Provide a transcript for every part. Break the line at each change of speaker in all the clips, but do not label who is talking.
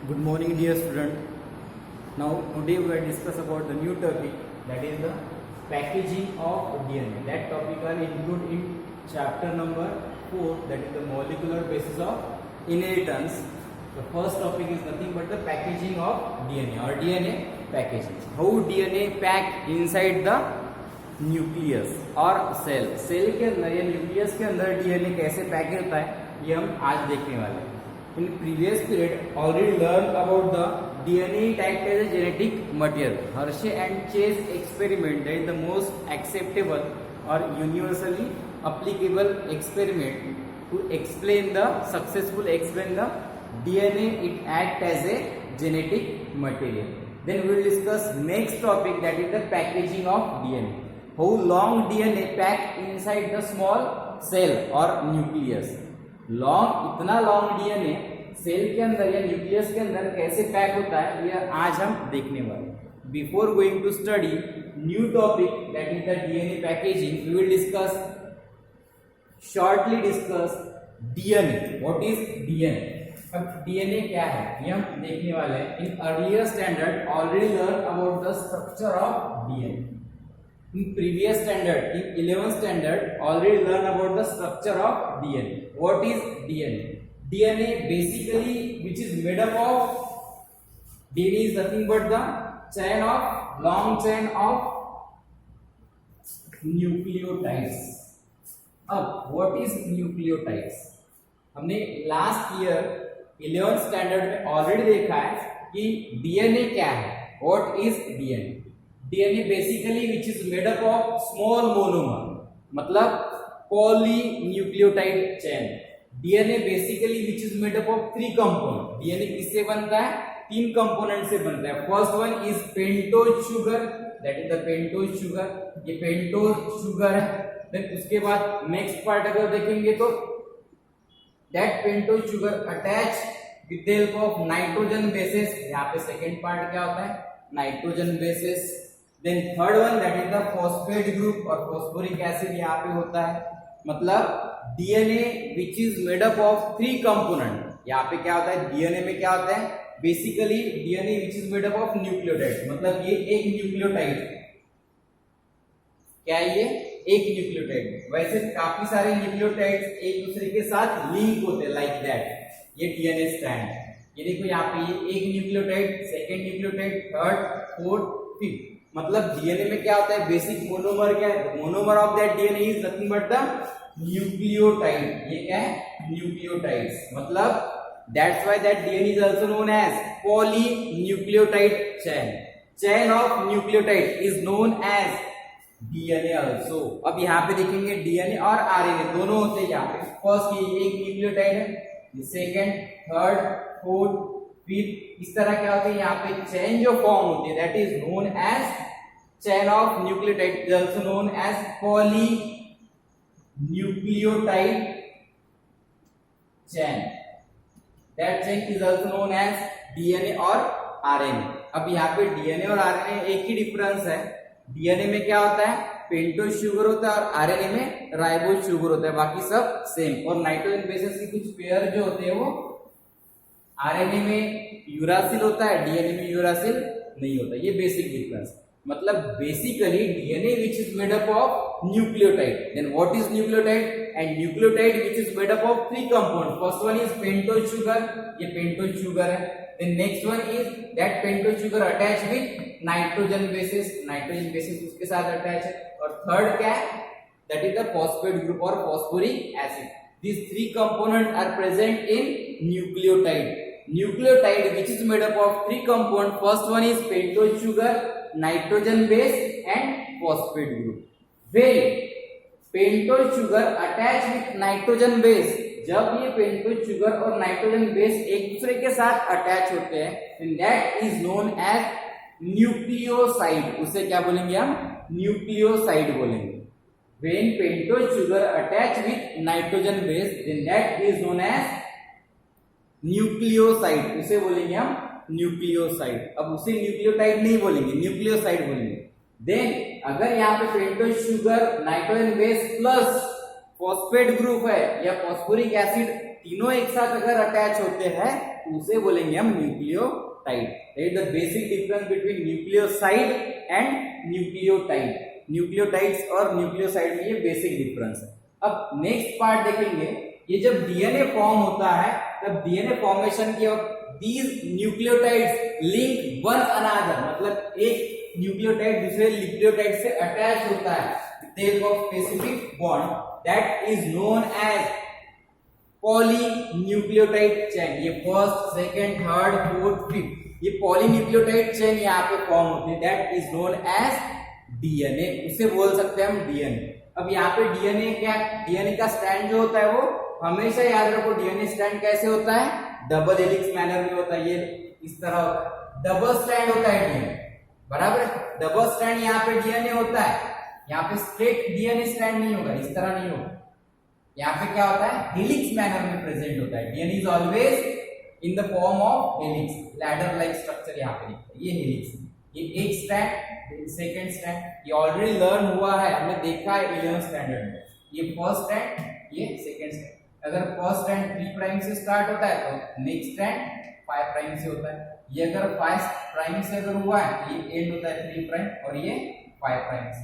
Good morning, dear student. Now, today we will discuss about the new topic, that is the packaging of DNA. That topic are included in chapter number 4, that is the molecular basis of inheritance. The first topic is nothing but the packaging of DNA or DNA packaging. How DNA pack inside the nucleus और cell के अंदर या nucleus के अंदर DNA कैसे pack होता है, ये हम आज देखने वाले हैं. In previous period, already learned about the DNA type as a genetic material. Hershey and Chase experiment, that is the most acceptable or universally applicable experiment to explain the DNA. It act as a genetic material. Then we will discuss next topic, that is the packaging of DNA. How long DNA pack inside the small cell or nucleus. इतना long DNA cell के अंदर या nucleus के अंदर कैसे pack होता है, यह आज हम देखने वाले हैं. Before going to study new topic, that is the DNA packaging, we will shortly discuss DNA. What is DNA? अब डीएनए क्या है ये हम देखने वाले हैं. In earlier standard already learn about the structure of DNA. In previous standard, in 11th standard, already learn about the structure of DNA. What is DNA? DNA basically, which is made up of, DNA is nothing but the long chain of nucleotides. अब what is nucleotides? हमने last year 11th standard में already देखा है कि DNA क्या है. What is DNA? DNA basically which is made up of small monomer, मतलब polynucleotide chain. DNA basically which is made up of 3 component. DNA किससे बनता है? 3 कंपोनेंट से बनता है. First one is pentose sugar, that is the pentose sugar. ये pentose sugar है. Then उसके बाद नेक्स्ट पार्ट अगर देखेंगे तो that pentose sugar attach with the help of nitrogen bases. यहाँ पे सेकेंड पार्ट क्या होता है? Nitrogen bases. Then third one that is the phosphate group और फॉस्फोरिक एसिड यहाँ पे होता है. मतलब DNA which is made up of 3 component. यहाँ पे क्या होता है? डीएनए में क्या होता है? Basically DNA which is made up of nucleotide. मतलब ये एक न्यूक्लियोटाइड. क्या है ये? एक न्यूक्लियोटाइड. वैसे काफी सारे न्यूक्लियोटाइड्स एक दूसरे के साथ लिंक होते हैं लाइक दैट. ये डीएनए स्ट्रैंड. ये देखो यहाँ पे ये एक nucleotide, second nucleotide, third, fourth, fifth. मतलब डीएनए में क्या होता है? बेसिक मोनोमर क्या है? Monomer of that DNA is nothing but the nucleotide. ये क्या है? न्यूक्लियोटाइड्स. मतलब that's why that DNA is also known as polynucleotide chain. Chain of nucleotide is known as DNA also. अब यहाँ पे देखेंगे डीएनए और आरएनए दोनों होते हैं. यहाँ पे फर्स्ट ये एक न्यूक्लियोटाइड है, सेकेंड, थर्ड, फोर्थ, फिफ्थ. इस तरह क्या होता है? यहाँ पे चेन जो फॉर्म होती है that is known as chain of nucleotide, is also known as poly nucleotide chain. That chain is also known as DNA और आरएनए. अब यहाँ पे डीएनए और आरएनए एक ही डिफरेंस है. डीएनए में क्या होता है? पेंटोज शुगर होता है और आरएनए में राइबोज शुगर होता है. बाकी सब सेम. और नाइट्रोजन बेसेस के कुछ पेयर जो होते हैं वो आरएनए में यूरासिल होता है, डीएनए में यूरासिल नहीं होता. ये बेसिक डिफरेंस. मतलब basically DNA which is made up of nucleotide. Then what is nucleotide? And nucleotide which is made up of 3 compound. First one is pentose sugar. ये pentose sugar है. Then next one is that pentose sugar attach with nitrogen basis. Nitrogen basis उसके साथ attach है. और third क्या है? That is the phosphate group और phosphoric acid. These 3 components are present in nucleotide. Nucleotide which is made up of 3 components. First one is pentose sugar, nitrogen base and phosphate group. When pentose sugar attach with nitrogen base, जब ये pentose sugar और nitrogen base एक दूसरे के साथ attach होते हैं, then that is known as nucleoside. उसे क्या बोलेंगे हम? न्यूक्लियोसाइड बोलेंगे. When pentose sugar attach with nitrogen base, then that is known as nucleoside. उसे बोलेंगे हम न्यूक्लियोसाइड. अब उसे न्यूक्लियोटाइड नहीं बोलेंगे, न्यूक्लियोसाइड बोलेंगे. देन अगर यहाँ पे pentose sugar, nitrogen base plus phosphate group है या फॉस्फोरिक एसिड तीनों एक साथ अगर अटैच होते हैं तो उसे बोलेंगे हम nucleotide. That is the basic difference between nucleoside and nucleotide. Nucleotides और न्यूक्लियोसाइड में ये बेसिक डिफरेंस है। अब नेक्स्ट पार्ट देखेंगे, ये जब डीएनए फॉर्म होता है तब डीएनए फॉर्मेशन के वक्त these nucleotides link one another, मतलब एक न्यूक्लियोटाइड दूसरे न्यूक्लियोटाइड से अटैच होता है with help of specific bond that is known as polynucleotide chain। ये first, second, third, fourth, fifth ये पॉलीन्यूक्लियोटाइड चेन यहाँ पे फॉर्म होती है, that is known as DNA. उसे बोल सकते हैं हम डीएनए। अब यहाँ पे डीएनए क्या, डीएनए का स्ट्रैंड जो होता है वो हमेशा याद रखो, डीएनए स्ट्रैंड कैसे होता है, डबल हेलिक्स मैनर में होता है, ये इस तरह होता है, डबल स्ट्रैंड होता है डीएनए, बराबर। डबल स्ट्रैंड यहाँ पे डीएनए होता है, यहाँ पे स्ट्रेट डीएनए स्ट्रैंड नहीं होगा, इस तरह नहीं होगा। यहाँ पे क्या होता है, हेलिक्स मैनर में प्रेजेंट होता है। DNA is always in the form of helix, ladder like structure यहाँ पे दिखता है, ये हेलिक्स। ये एक स्ट्रैंड, सेकंड स्ट्रैंड, ये ऑलरेडी लर्न हुआ है, हमने देखा है 11th स्टैंडर्ड में। ये फर्स्ट स्ट्रैंड, ये सेकंड स्ट्रैंड। अगर फर्स्ट स्ट्रैंड 3 प्राइम से स्टार्ट होता है तो नेक्स्ट स्ट्रैंड 5 प्राइम से होता है। ये अगर 5 प्राइम से अगर हुआ है तो ये एंड होता है 3 प्राइम और ये 5 प्राइम से।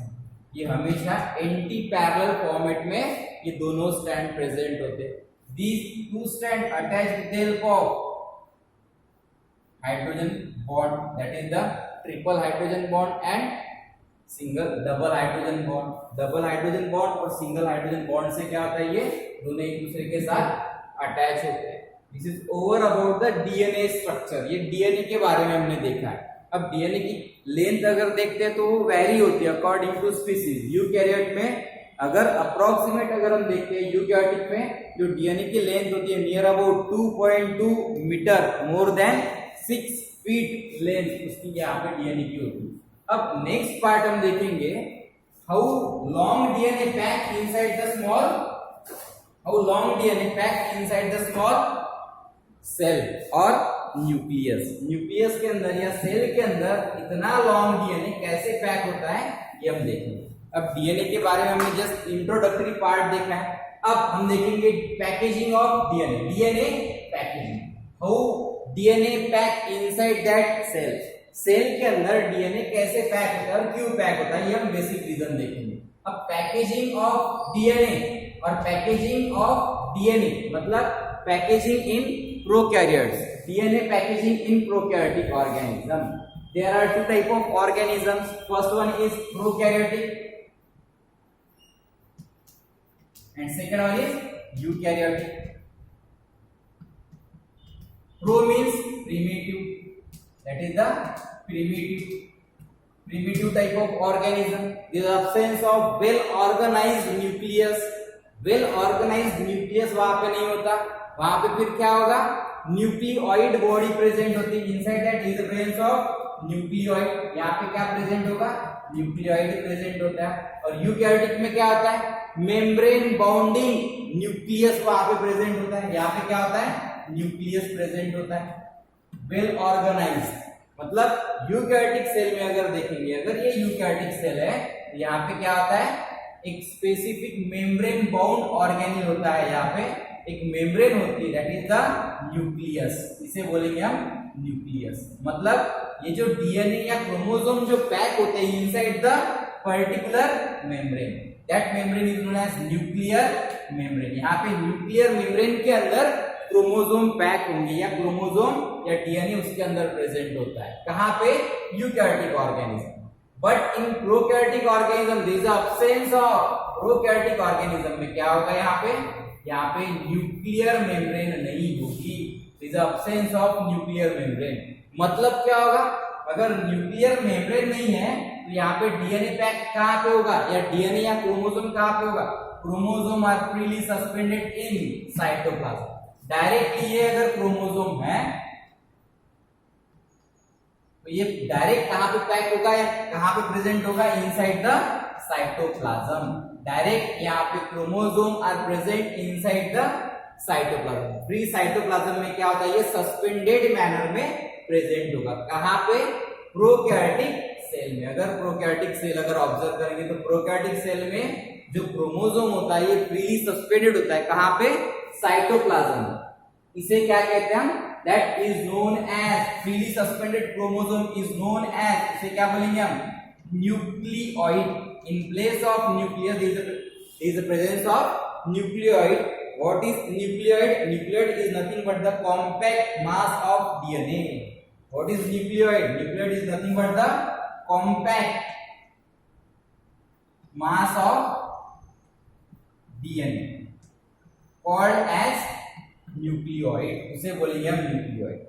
ये हमेशा एंटी पैरेलल फॉर्मेट में ये दोनों स्ट्रैंड प्रेजेंट होते हैं। These two strands attach with the help of hydrogen bond, that is the triple hydrogen bond and single double hydrogen bond. Double hydrogen bond और सिंगल हाइड्रोजन बॉन्ड से क्या होता है, ये दोनों एक दूसरे के साथ अटैच होते हैं। This is over about the DNA structure. ये डीएनए के बारे में हमने देखा है। अब डीएनए की लेंथ अगर देखते हैं तो वो वेरी होती है अकॉर्डिंग टू स्पीसीज। यूकैरियोट में अगर अप्रोक्सीमेट अगर हम देखते हैं, यूकैरियोटिक में जो डीएनए की लेंथ होती है near about 2.2 metre, more than 6 feet length उसकी यहाँ पे डीएनए की होती है। अब नेक्स्ट पार्ट हम देखेंगे, how long DNA pack inside the small, how long DNA pack inside the small cell और न्यूक्लियस। न्यूक्लियस के अंदर या सेल के अंदर इतना लॉन्ग डीएनए कैसे पैक होता है ये हम देखेंगे। अब डीएनए के बारे में हमने जस्ट इंट्रोडक्टरी पार्ट देखा है, अब हम देखेंगे packaging of DNA. DNA packaging, how DNA pack inside that cell. Cell के अंदर डीएनए कैसे पैक होता है और क्यों पैक होता है ये हम बेसिक रीजन देखेंगे। अब पैकेजिंग ऑफ डीएनए और पैकेजिंग ऑफ डीएनए मतलब packaging in prokaryotes, DNA packaging in prokaryotic organism. There are 2 type of organisms, first one is prokaryotic and second one is eukaryotic. Pro means primitive, that is the primitive type of organism. The absence of well organized nucleus, well organized nucleus वहां पे नहीं होता, वहां पे फिर क्या होगा, nucleoid body present होती है। Inside that is the presence of nucleoid, यहाँ पे क्या प्रेजेंट होगा, न्यूक्लियोइड प्रेजेंट होता है। और यूकैरियोटिक में क्या होता है, मेम्ब्रेन बाउंडिंग न्यूक्लियस वहां पे प्रेजेंट होता है, यहाँ पे क्या होता है, न्यूक्लियस प्रेजेंट होता है। वेल ऑर्गेनाइज्ड मतलब यूकैरियोटिक सेल में अगर देखेंगे, अगर ये यूकैरियोटिक सेल है तो यहाँ पे क्या होता है, एक स्पेसिफिक मेम्ब्रेन बाउंड ऑर्गेनेल होता है, यहाँ पे एक मेम्ब्रेन होती है, दैट इज द न्यूक्लियस, इसे बोलेंगे हम न्यूक्लियस। मतलब ये जो डीएनए या क्रोमोसोम जो पैक होते हैं inside the particular membrane, that membrane is known as nuclear membrane. यहाँ पे न्यूक्लियर मेम्ब्रेन के अंदर क्रोमोसोम पैक होंगे या क्रोमोसोम या डीएनए उसके अंदर प्रेजेंट होता है, कहाँ पे, eukaryotic organism. But in prokaryotic organism there is absence of, prokaryotic organism में क्या होगा, यहाँ पे न्यूक्लियर मेम्ब्रेन नहीं होगी, there is absence of nuclear membrane. मतलब क्या होगा, अगर न्यूक्लियर मेम्ब्रेन नहीं है तो यहाँ पे डीएनए पैक कहाँ पे होगा, या डीएनए या क्रोमोसोम कहाँ पे होगा, chromosome are freely suspended in cytoplasm. Directly ये अगर क्रोमोसोम है तो ये डायरेक्ट कहां पे पैक होगा या कहां पे प्रेजेंट होगा, इनसाइड द साइटोप्लाज्म। डायरेक्ट यहाँ पे chromosome are present inside the cytoplasm. Free cytoplasm में क्या होता है, ये सस्पेंडेड मैनर में प्रेजेंट होगा, कहां पे, प्रोकैरियोटिक सेल में। अगर प्रोकैरियोटिक सेल अगर ऑब्जर्व करेंगे तो प्रोकैरियोटिक सेल में जो क्रोमोसोम होता है ये फ्रीली सस्पेंडेड होता है, कहां पे, साइटोप्लाज्म, इसे क्या कहते हैं हम, that is known as freely suspended chromosome is known as, इसे क्या बोलेंगे हम, nucleoid. In place of nucleus there is a presence of nucleoid. What is nucleoid? Nucleoid is nothing but the compact mass of DNA. What is nucleoid? Nucleoid is nothing but the compact mass of DNA called as nucleoid. उसे बोलेंगे हम nucleoid.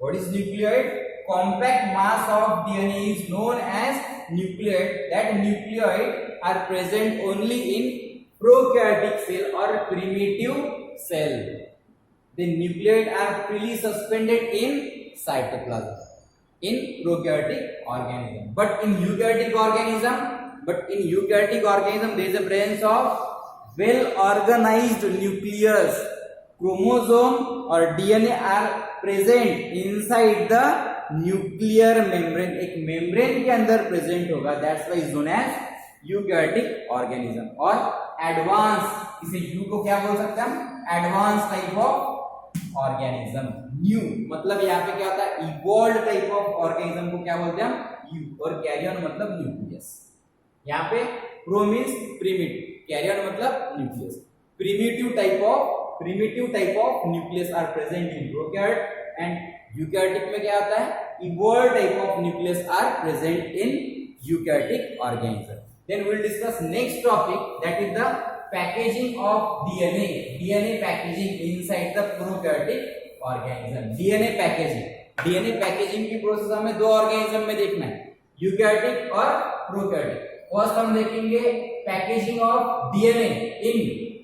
What is nucleoid? Compact mass of DNA is known as nucleoid. That nucleoid are present only in prokaryotic cell or primitive cell. The nucleoid are freely suspended in cytoplasm in prokaryotic organism. But in eukaryotic organism, there is a presence of well organized nucleus. Chromosome or DNA are present inside the nuclear membrane, एक membrane के अंदर present होगा, that's why is known as eukaryotic organism. और advance, इसे यू को क्या बोल सकते हैं हम, advance type of organism. New मतलब यहाँ पे क्या होता है, इवॉल्व्ड टाइप ऑफ ऑर्गेनिज्म को क्या बोलते हैं हम, यू. और कैरियन मतलब न्यूक्लियस. यहाँ पे प्रो मीन्स प्रिमिटिव, कैरियन मतलब nucleus. primitive type of nucleus are present in prokaryote, and eukaryotic में क्या होता है, evolved type of nucleus are present in eukaryotic organism. Then we will discuss next topic, that is the packaging of DNA packaging inside the prokaryotic organism. DNA packaging की process हमें दो organism में देखना है, यूकैरियोटिक और prokaryotic. First हम देखेंगे packaging of DNA in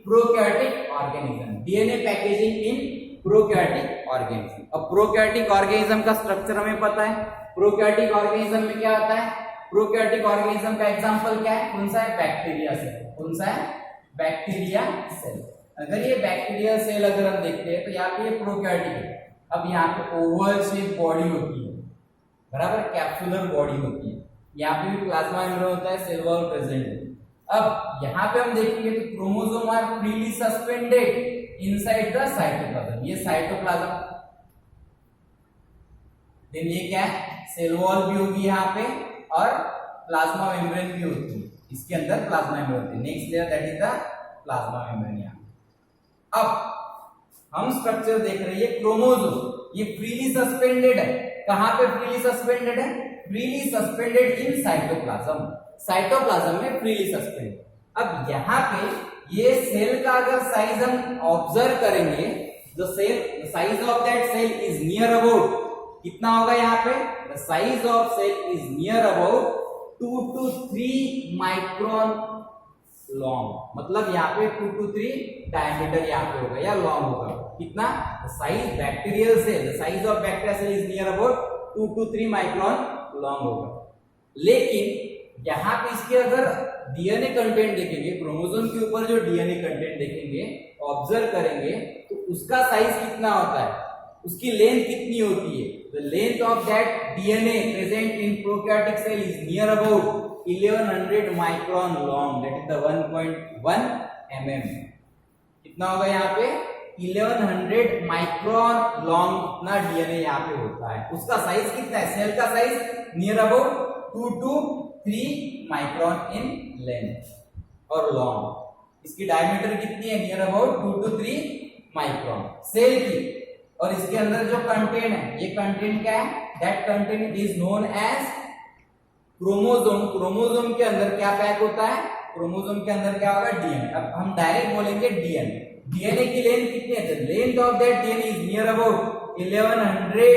prokaryotic organism. DNA packaging in prokaryotic organism. अब प्रोकैरियोटिक ऑर्गेनिज्म का स्ट्रक्चर हमें पता है. प्रोकैरियोटिक ऑर्गेनिज्म में क्या होता है, प्रोकैरियोटिक ऑर्गेनिज्म का एग्जांपल क्या है, कौन सा है, बैक्टीरिया सेल. कौन सा है, बैक्टीरिया सेल. अगर ये बैक्टीरिया सेल अगर हम देखते हैं तो यहाँ पे ये प्रोकैरियोटिक है. अब यहाँ पे ओवल शेप बॉडी होती है, बराबर, कैप्सुलर बॉडी होती है. यहाँ पे भी प्लाज्मा मेम्ब्रेन होता है, सेल वॉल प्रेजेंट है. अब यहाँ पे हम देखेंगे तो chromosome are freely suspended inside the cytoplasm. ये साइटोप्लाज्म, देन ये क्या है, सेल वॉल भी होगी यहाँ पे और प्लाज्मा मेम्ब्रेन भी होती है. इसके अंदर प्लाज्मा मेम्ब्रेन होती है. Next layer that is the plasma membrane. यहाँ अब हम स्ट्रक्चर देख रहे हैं, क्रोमोसोम ये फ्रीली सस्पेंडेड है. कहां पे फ्रीली सस्पेंडेड है, freely suspended in cytoplasm. Cytoplasm में फ्रीली सस्पेंडेड. अब यहाँ पे ये सेल का अगर साइज हम ऑब्जर्व करेंगे, the size of that cell is near about, कितना होगा यहाँ पे, the size of cell is near about 2 to 3 micron long. मतलब यहाँ पे 2 to 3 डायमीटर यहाँ पे होगा या लॉन्ग होगा. कितना, size bacterial cell, the size of bacteria cell is near about 2 to 3 micron long होगा. लेकिन यहाँ पे इसके अगर डीएनए कंटेंट देखेंगे, क्रोमोसोम के ऊपर जो डीएनए कंटेंट देखेंगे, ऑब्जर्व करेंगे, तो उसका साइज कितना होता है, उसकी लेंथ कितनी होती है. The length of that DNA present in prokaryotic cell is near about 1100 micron long, that is the 1.1 mm. कितना होगा यहाँ पे, 1100 माइक्रोन लॉन्ग इतना डीएनए यहाँ पे होता है. उसका साइज कितना है, सेल का size near about 2 to 3 micron in length और लॉन्ग. इसकी डायमीटर कितनी है, near about 2 to 3 micron cell की. और इसके अंदर जो कंटेंट है, ये कंटेंट क्या है, that content is known as chromosome. Chromosome के अंदर क्या पैक होता है, क्रोमोसोम के अंदर क्या होगा, डीएनए. अब हम डायरेक्ट बोलेंगे डीएनए. डीएनए की लेंथ कितनी है, the length of that DNA is near about 1100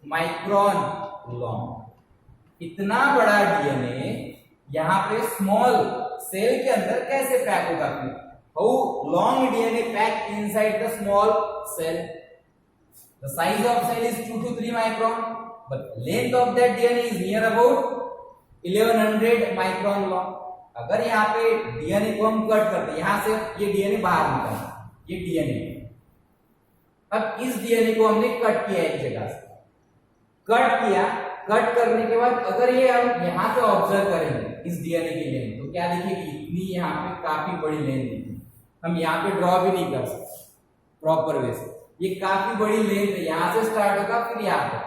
micron long. इतना बड़ा डीएनए यहाँ पे स्मॉल सेल के अंदर कैसे पैक होगा, how long DNA pack inside the small cell. The size of cell is 2 to 3 micron, but length of that DNA is near about 1100 micron long. अगर यहाँ पे डीएनए को हम कट करते, यहाँ से ये डीएनए बाहर निकला, ये डीएनए. अब इस डीएनए को हमने कट किया एक जगह से, कट किया. कट करने के बाद अगर ये हम यहाँ पे ऑब्जर्व करेंगे इस डीएनए की लेंथ, तो क्या दिखेगी, इतनी यहाँ पे काफी बड़ी लेंथ दिखेगी. हम यहाँ पे ड्रॉ भी नहीं कर सकते प्रॉपर वे से। ये काफी बड़ी लेंथ है, यहाँ से स्टार्ट होगा फिर यहाँ पे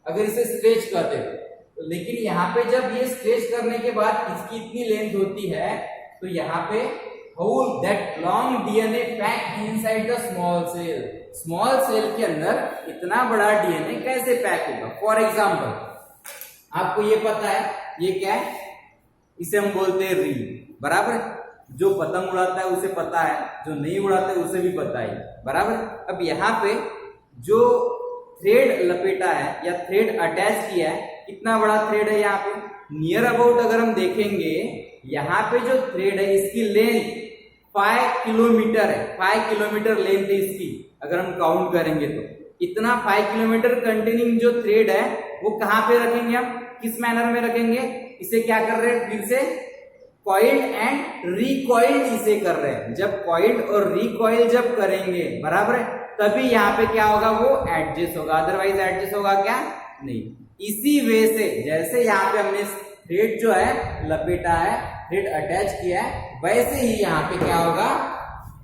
अगर इसे स्ट्रेच करते तो, लेकिन यहाँ पे जब ये स्ट्रेच करने के बाद इसकी इतनी लेंथ होती है तो यहाँ पे whole that long DNA pack inside the small cell. Small cell के अंदर इतना बड़ा डीएनए कैसे पैक होगा? फॉर एग्जाम्पल आपको ये पता है ये क्या है, इसे हम बोलते हैं रील, बराबर। जो पतंग उड़ाता है उसे पता है, जो नहीं उड़ाता है उसे भी पता है, बराबर। अब यहाँ पे जो थ्रेड लपेटा है या थ्रेड अटैच किया है, कितना बड़ा थ्रेड है यहाँ पे? नियर अबाउट अगर हम देखेंगे यहाँ पे जो थ्रेड है इसकी लेंथ 5 किलोमीटर है, 5 किलोमीटर लेंथ है इसकी। अगर हम काउंट करेंगे तो इतना 5 किलोमीटर कंटेनिंग जो थ्रेड है वो कहाँ पे रखेंगे हम, किस मैनर में रखेंगे? इसे क्या कर रहे हैं, फिर से कॉइल्ड एंड रिकॉइल्ड इसे कर रहे हैं। जब कॉइल्ड और रिकॉइल जब करेंगे, बराबर है, तभी यहाँ पे क्या होगा, वो एडजस्ट होगा, अदरवाइज एडजस्ट होगा क्या? नहीं। इसी वे से जैसे यहाँ पे हमने थ्रेड जो है लपेटा है, थ्रेड अटैच किया है, वैसे ही यहाँ पे क्या होगा,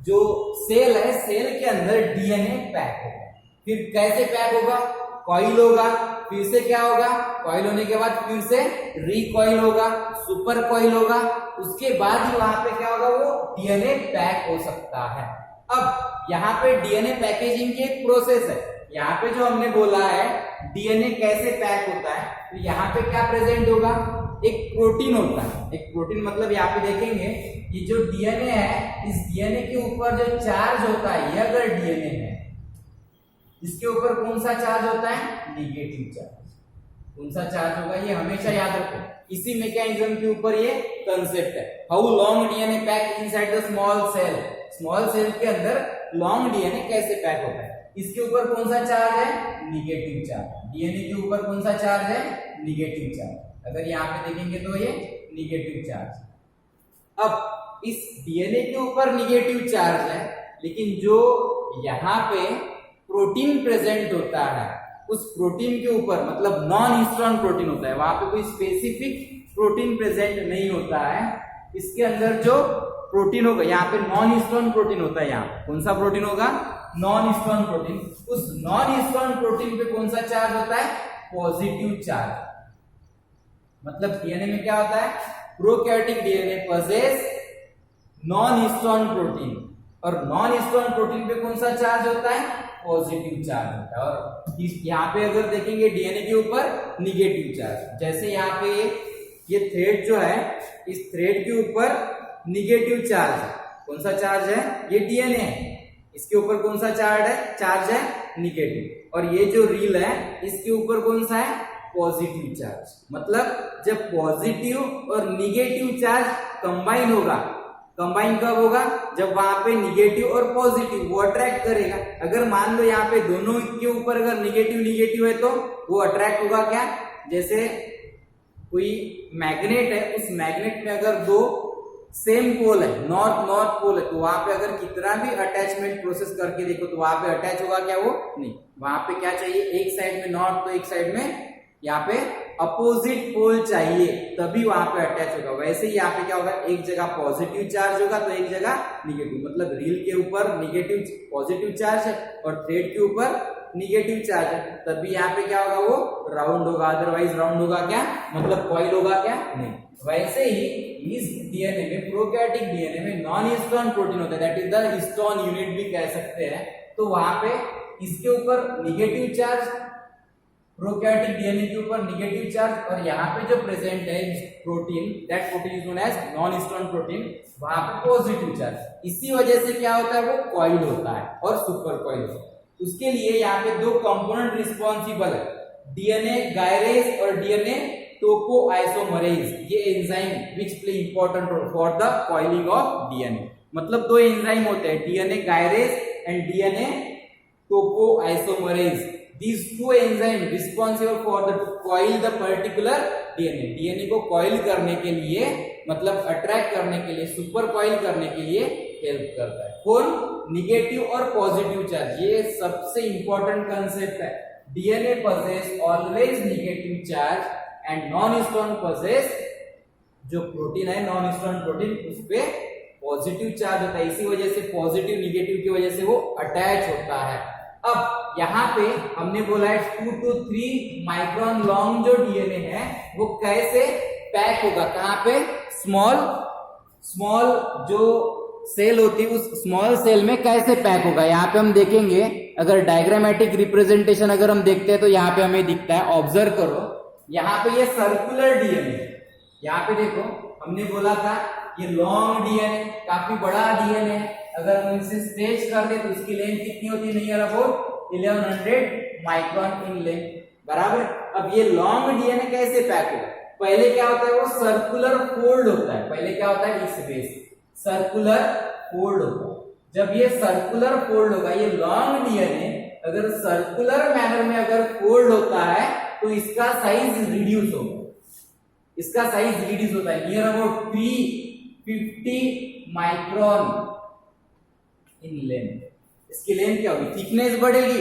जो सेल है सेल के अंदर डीएनए पैक होगा। फिर कैसे पैक होगा? कॉइल होगा, फिर से क्या होगा, कॉइल होने के बाद फिर से रिकॉइल होगा, सुपर कॉइल होगा, उसके बाद ही वहां पे क्या होगा, वो डीएनए पैक हो सकता है। अब यहाँ पे डीएनए पैकेजिंग की एक प्रोसेस है। यहाँ पे जो हमने बोला है डीएनए कैसे पैक होता है, तो यहाँ पे क्या प्रेजेंट होगा, एक प्रोटीन होता है। एक प्रोटीन मतलब यहाँ पे देखेंगे कि जो डीएनए है, इस डीएनए के ऊपर जो चार्ज होता है, ये अगर डीएनए है, इसके ऊपर कौन सा चार्ज होता है, निगेटिव चार्ज। कौन सा चार्ज होगा, ये हमेशा याद रखो। इसी मैकेनिज्म के ऊपर ये कंसेप्ट है। How long DNA pack inside the small cell. Small cell के अंदर लॉन्ग डीएनए कैसे पैक होता है, इसके ऊपर कौन सा चार्ज है, निगेटिव चार्ज। डीएनए के ऊपर कौन सा चार्ज है, निगेटिव चार्ज। अगर यहाँ पे देखेंगे तो ये निगेटिव चार्ज। अब इस डीएनए के ऊपर निगेटिव चार्ज है, लेकिन जो यहाँ पे प्रोटीन प्रेजेंट होता है, उस प्रोटीन के ऊपर मतलब नॉन हिस्टोन प्रोटीन होता है, वहां पे कोई स्पेसिफिक प्रोटीन प्रेजेंट नहीं होता है। इसके अंदर जो प्रोटीन होगा, यहाँ पे नॉन हिस्टोन प्रोटीन होता है। यहाँ कौन सा प्रोटीन होगा, नॉन हिस्टोन प्रोटीन। उस नॉन हिस्टोन प्रोटीन पे कौन सा चार्ज होता है, पॉजिटिव चार्ज। मतलब डीएनए में क्या होता है, prokaryotic DNA possess non histone protein, और नॉन हिस्टोन प्रोटीन पे कौन सा चार्ज होता है, पॉजिटिव चार्ज होता है। और यहाँ पे अगर देखेंगे डीएनए के ऊपर निगेटिव चार्ज। जैसे यहाँ पे ये थ्रेड जो है, इस थ्रेड के ऊपर निगेटिव चार्ज है। कौन सा चार्ज है, ये डीएनए है, इसके ऊपर कौन सा चार्ज है, निगेटिव। और ये जो रील है इसके ऊपर कौन सा है, पॉजिटिव चार्ज। मतलब जब पॉजिटिव और निगेटिव चार्ज कंबाइन होगा, कंबाइन कब होगा, जब वहां पे निगेटिव और पॉजिटिव वो अट्रैक्ट करेगा। अगर मान लो यहाँ पे दोनों के ऊपर अगर निगेटिव निगेटिव है तो वो अट्रैक्ट होगा क्या, जैसे कोई मैग्नेट है, उस मैग्नेट में अगर दो सेम पोल है, नॉर्थ नॉर्थ पोल है, तो वहां पे अगर कितना भी अटैचमेंट प्रोसेस करके देखो तो वहां पे अटैच होगा क्या, वो नहीं। वहां पे क्या चाहिए, एक साइड में नॉर्थ तो एक साइड में यहाँ पे अपोजिट पोल चाहिए, तभी वहां पे अटैच होगा। वैसे ही यहाँ पे क्या होगा, एक जगह पॉजिटिव चार्ज होगा तो एक जगह निगेटिव। मतलब रील के ऊपर निगेटिव पॉजिटिव चार्ज है और थ्रेड के ऊपर निगेटिव चार्ज है, तभी यहाँ पे क्या होगा, वो राउंड होगा। अदरवाइज राउंड होगा क्या, मतलब कॉइल होगा क्या, नहीं। वैसे ही इस डीएनए में, प्रोकैरियोटिक डीएनए में नॉन हिस्टोन प्रोटीन होता है, that is the histone unit भी कह सकते हैं। तो वहां पे इसके ऊपर निगेटिव चार्ज, प्रोकैरियोटिक डीएनए के ऊपर निगेटिव चार्ज, और यहाँ पे जो प्रेजेंट है protein, that protein is known as non histone protein, वहां पे पॉजिटिव चार्ज। इसी वजह से क्या होता है, वो कॉइल होता है और सुपर कॉइल होता है। उसके लिए यहाँ पे दो कंपोनेंट रिस्पॉन्सिबल है, डीएनए गायरेज और डीएनए टोपोआइसोमरेज। ये enzyme which play important role for the coiling of DNA. मतलब दो एंजाइम होते हैं, DNA gyrase and DNA topoisomerase. These two enzymes responsible for the to coil the particular DNA. DNA को coil करने के लिए, मतलब अट्रैक्ट करने के लिए, सुपर कॉइल करने के लिए हेल्प करता है। कौन, निगेटिव और पॉजिटिव चार्ज। ये सबसे इंपॉर्टेंट कंसेप्ट है। DNA possess always negative charge and non-histone possess, जो प्रोटीन है नॉन हिस्टोन प्रोटीन, उस पे पॉजिटिव चार्ज होता है, इसी वजह से पॉजिटिव निगेटिव की वजह से वो अटैच होता है। अब यहाँ पे हमने बोला है 2 to 3 माइक्रोन लॉन्ग जो डीएनए है वो कैसे पैक होगा, कहाँ पे, स्मॉल जो सेल होती है उस स्मॉल सेल में कैसे पैक होगा। यहाँ पे हम देखेंगे, अगर डायग्रामेटिक रिप्रेजेंटेशन अगर हम देखते हैं तो यहाँ पे हमें दिखता है, ऑब्जर्व करो, यहाँ पे ये सर्कुलर डीएनए, यहाँ पे देखो हमने बोला था ये लॉन्ग डीएनए, काफी बड़ा डीएनए है, अगर हम इसे स्ट्रेच कर दे तो इसकी लेंथ कितनी होती है, near about 1100 micron in length, बराबर। अब ये लॉन्ग डीएनए कैसे पैक होगा, पहले क्या होता है, वो सर्कुलर फोल्ड होता है, पहले क्या होता है, इस वे से सर्कुलर फोल्ड होगा। जब ये सर्कुलर फोल्ड होगा, ये लॉन्ग डीएनए अगर सर्कुलर मैनर में अगर फोल्ड होता है तो इसका साइज रिड्यूस होगा, इसका साइज रिड्यूस होता है near about 350 micron in length. इसकी लेंथ क्या होगी, थिकनेस बढ़ेगी,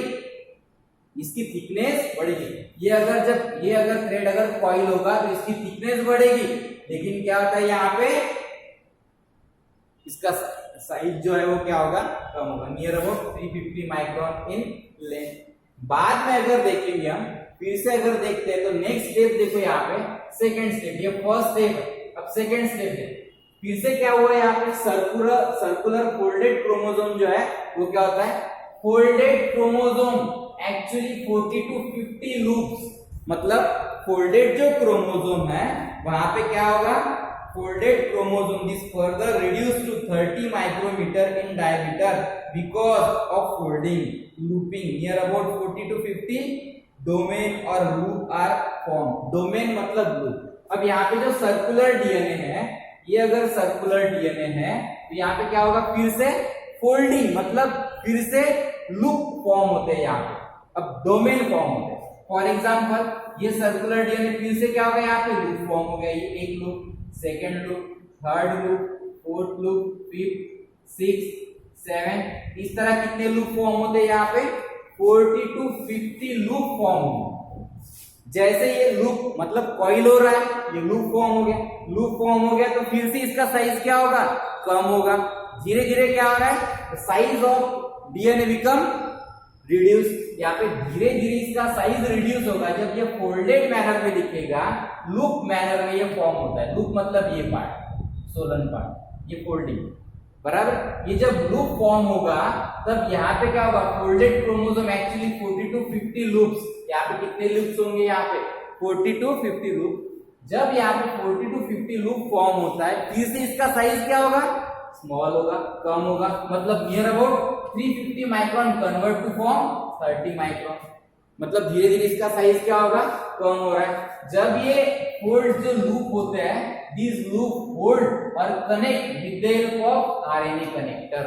इसकी थिकनेस बढ़ेगी। ये अगर थ्रेड अगर कॉइल होगा तो इसकी थिकनेस बढ़ेगी, लेकिन क्या होता है यहाँ पे इसका साइज जो है वो क्या होगा, कम होगा, near about 350 micron in length. बाद में अगर देखेंगे हम, फिर से अगर देखते हैं तो नेक्स्ट स्टेप देखो, यहाँ पे सेकेंड स्टेप, ये फर्स्ट स्टेप है, अब सेकेंड स्टेप देखो, फिर से क्या हुआ यहाँ पे, सर्कुलर फोल्डेड क्रोमोसोम जो है वो क्या होता है, folded chromosome actually 40 to 50 loops, मतलब फोल्डेड जो क्रोमोसोम है वहां पे क्या होगा, folded chromosome is further reduced to 30 micrometer in diameter because of folding, looping near about 40 to 50 domain और loop are formed। domain मतलब loop। अब यहाँ पे जो सर्कुलर डीएनए है, ये अगर सर्कुलर डीएनए है तो यहाँ पे क्या होगा, फिर से फोल्डिंग मतलब फिर से लूप फॉर्म होते हैं यहाँ पे, अब डोमेन फॉर्म होते हैं। फॉर एग्जाम्पल ये सर्कुलर डीएनए फिर से क्या होगा, यहाँ पे लूप फॉर्म हो गया, ये एक loop, second loop, third loop, fourth loop, fifth, six, 7, इस तरह कितने लूप फॉर्म होते हैं यहाँ पे, 40 to 50 लूप फॉर्म होंगे। जैसे ये लूप मतलब कॉइल हो रहा है, ये लूप फॉर्म हो गया, लूप फॉर्म हो गया तो फिर से इसका साइज क्या होगा, कम होगा। धीरे धीरे क्या हो रहा है, size of DNA become reduce, यहाँ पे धीरे धीरे इसका साइज रिड्यूस होगा। जब ये फोल्डेड मैनर में दिखेगा, लूप मैनर में ये फॉर्म होता है, लूप मतलब ये पार्ट, सोलन पार्ट, ये फोल्डिंग, बराबर। ये जब लूप फॉर्म होगा तब यहाँ पे क्या होगा, folded chromosome actually 40 to 50 loops, यहाँ पे कितने लूप्स होंगे, यहाँ पे 40 to 50 लूप। जब यहाँ पे 40 to 50 लूप फॉर्म होता है, फिर से इसका साइज क्या होगा, स्मॉल होगा, कम होगा, मतलब near about 350 micron convert to form 30 micron, मतलब धीरे धीरे इसका साइज क्या होगा, कम हो रहा है। जब ये फोल्ड जो लूप होते हैं, दिस लूप होल्ड और connect with the help of RNA connector.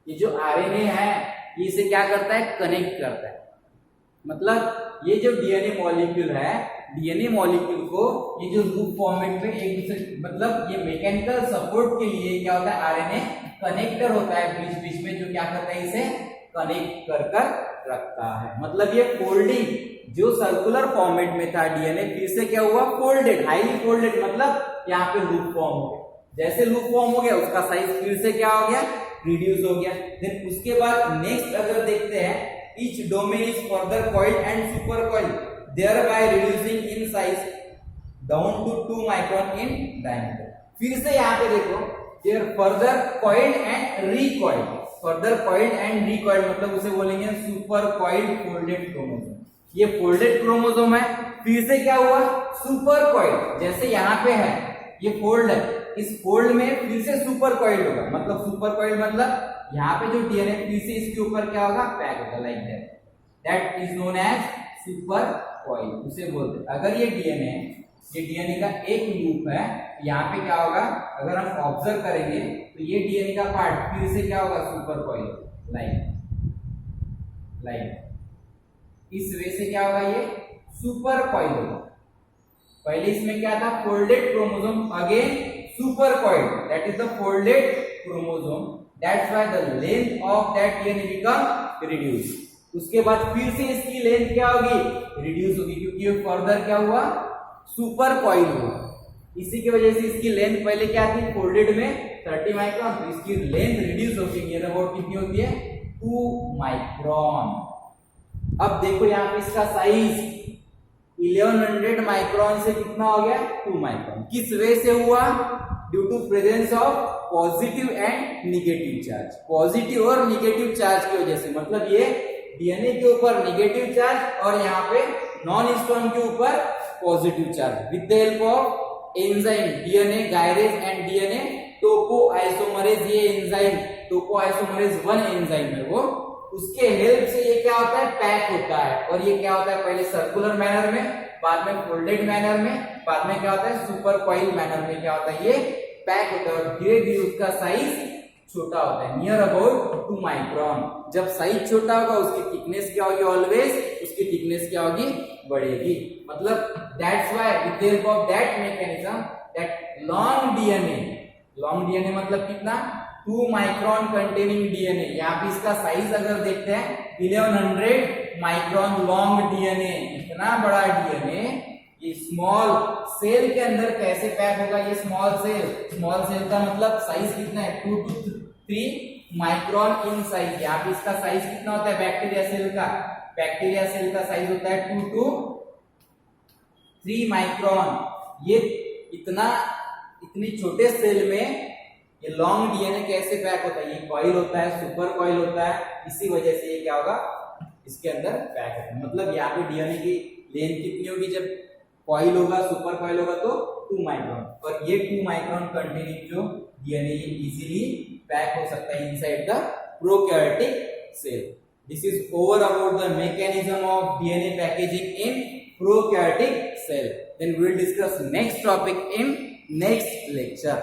ये जो आरएनए है ये इसे क्या करता है, कनेक्ट करता है, मतलब ये जो डीएनए मॉलिक्यूल है, डीएनए मॉलिक्यूल को ये जो लूप फॉर्मेट में एक दूसरे, मतलब ये मैकेनिकल सपोर्ट के लिए क्या होता है, आरएनए कनेक्टर होता है बीच बीच में, जो क्या करता है, इसे कनेक्ट कर कर रखता है। मतलब ये फोल्डिंग जो सर्कुलर फॉर्मेट में था डीएनए, फिर से क्या हुआ, फोल्डेड, हाईली फोल्डेड, मतलब यहाँ पे लूप फॉर्म हो गया। जैसे लूप फॉर्म हो गया उसका साइज फिर से क्या हो गया, रिड्यूस हो गया। देन उसके बाद नेक्स्ट अगर देखते हैं, each domain is further coiled and super coiled, thereby reducing in size down to 2 micron in diameter। फिर से यहाँ पे देखो, they are further coiled and recoiled, further coiled and recoiled मतलब उसे बोलेंगे super coiled folded chromosome। ये folded chromosome है, फिर से क्या हुआ, super coiled, जैसे यहाँ पे है ये फोल्ड है, इस फोल्ड में फिर से सुपर कॉइल होगा, मतलब सुपर कॉइल मतलब यहाँ पे जो डीएनए फिर से इसके ऊपर क्या होगा, पैक होगा, like that, that is known as super coil, उसे बोलते हैं। अगर ये डीएनए का एक लूप है, यहाँ पे क्या होगा, अगर हम ऑब्जर्व करेंगे तो ये डीएनए का पार्ट फिर से क्या होगा, सुपर कॉइल, लाइक इस वे से क्या होगा, ये सुपर कॉइल होगा। पहले इसमें क्या था, folded chromosome, again super coil, that is the folded chromosome, that's why the length of that DNA become reduce. उसके बाद फिर से इसकी लेंथ क्या होगी, रिड्यूस होगी, क्योंकि ये फर्दर क्या हुआ, सुपर कॉइल हुआ। इसी की वजह से इसकी लेंथ पहले क्या थी, फोल्डेड में 30 माइक्रोन, तो इसकी लेंथ रिड्यूस होगी नियर अबाउट कितनी होती है 2 माइक्रोन। अब देखो यहाँ पे इसका साइज 1100 माइक्रोन से कितना हो गया 2 माइक्रोन। किस वे से हुआ? Due to presence of positive and negative charge. Positive और निगेटिव चार्ज की वजह से, मतलब ये डीएनए के ऊपर निगेटिव चार्ज और यहाँ पे नॉन हिस्टोन के ऊपर positive charge. With the help of enzyme DNA gyrase and DNA topoisomerase, ये एंजाइम टोपोआइसोमरेज 1 एंजाइम है वो, उसके हेल्प से ये क्या होता है पैक होता है। और ये क्या होता है पहले सर्कुलर मैनर में, बाद में फोल्डेड मैनर में, बाद में क्या होता है सुपर कॉइल मैनर में क्या होता है ये पैक होता है और धीरे धीरे उसका साइज छोटा होता है नियर अबाउट 2 माइक्रोन। जब साइज छोटा होगा उसकी थिकनेस क्या होगी ऑलवेज, उसकी थिकनेस क्या होगी बढ़ेगी। मतलब that's why with the help of that mechanism that long DNA मतलब कितना 2 माइक्रोन कंटेनिंग डीएनए। यहाँ पे इसका साइज अगर देखते हैं 1100 माइक्रोन लॉन्ग डीएनए, इतना बड़ा डीएनए ये स्मॉल सेल के अंदर कैसे पैक होगा? ये स्मॉल सेल का मतलब साइज कितना है 2 to 3 माइक्रोन इन साइज। यहाँ पे इसका साइज कितना होता है बैक्टीरिया सेल का साइज होता है 2 to 3 माइक्रोन। ये इतनी छोटे सेल में ये लॉन्ग डीएनए कैसे पैक होता है? ये कॉइल होता है, सुपर कॉइल होता है, इसी वजह से ये क्या होगा इसके अंदर पैक होता है। मतलब यहाँ पे डीएनए की लेंथ कितनी होगी? जब कॉइल होगा सुपर कॉइल होगा तो 2 माइक्रोन, और ये 2 माइक्रोन कंटेनिंग जो डीएनए ये इजीली पैक हो सकता है inside the prokaryotic cell. This is over about the mechanism of DNA packaging in prokaryotic cell. Then we will discuss next topic in next lecture.